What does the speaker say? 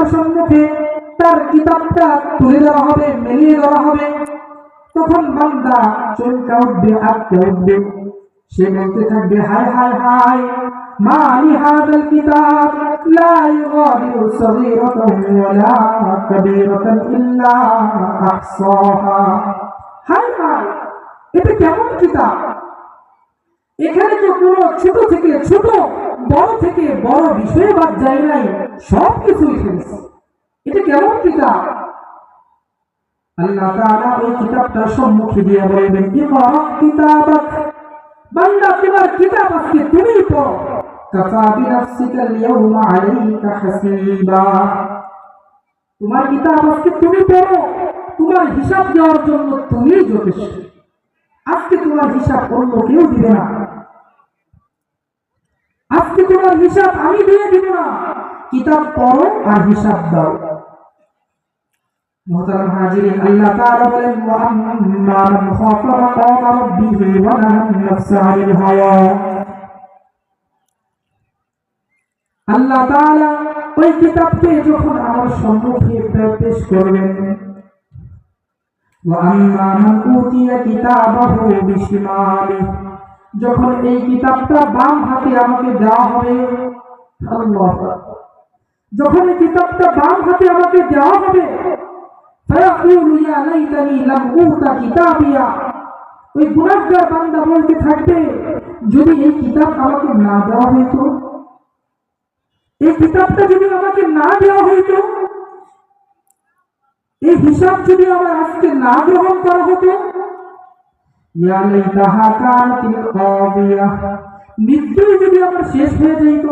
তার সম্মুখে তার কিতাবটা তুলে দেওয়া হবে, মেলিয়ে দেওয়া হবে, তখন বান্দা চমকে উঠবে, আটকে উঠবে। সে বলতে থাকবে, হায় হায় হায়, মা লিহাদাল কিতাব লা ইউগাদিরু সগীরাতান ওয়ালা কাবীরাতান ইল্লা আহসাহা। হায় হায়, এটা কেমন কিতাব, এখানে তো কোনো ছোট থেকে ছোট, বড় থেকে বড় বিষয় বাদ যায় নাই, সব কিছু লিখেছে। এটা কেমন কিতাব? আল্লাহ তাআলা ওই কিতাবটা সম্মুখে দিয়ে বলবেন, ইকরা কিতাবাক, বান্দা তোমার কিতাব আজকে তুমি পড়ো। কাফা বিনাফসিকা আল-ইয়াওমা আলাইকা হাসিবা, তোমার কিতাব আজকে তুমি পড়ো, তোমার হিসাব দেওয়ার জন্য তুমিই যথেষ্ট। আজকে তোমার হিসাব অন্য কেউ দিবে না, আজকে তোমার হিসাব আমি দিয়ে দিব না, কিতাব পড়ো আর হিসাব দাও। মুহতারাম হাজিরিন, আল্লাহ তাআলা বলেন, ওয়া আম্মা মান খাফা মাকামা রাব্বিহি ওয়া নাহা নাফসা আনিল হাওয়া। আল্লাহ তাআলা ওই কিতাবকে যখন আমার সম্মুখে পেশ করবেন, ওয়া আম্মা মান উতিয়া কিতাবাহু বিশিমালি, যখন এই কিতাবটা বাম হাতে আমাকে দেওয়া হবে, আল্লাহ, যখন এই কিতাবটা বাম হাতে আমাকে দেওয়া হবে, ফায়াকুলু ইয়া লাইতানি লাম উতা কিতাবিয়া, ওই গুনাহগার বান্দা বলতে থাকবে, যদি এই কিতাব আমাকে না দেওয়া হইতো, এই কিতাবটা যদি আমাকে না দেওয়া হইতো, এই হিসাব যদি আমার আজকে না গ্রহণ করা হতো, ইয়া লাইতাহা কানাতিল কাদিয়া, মৃত্যু যদি আমার শেষ হয়ে যেত,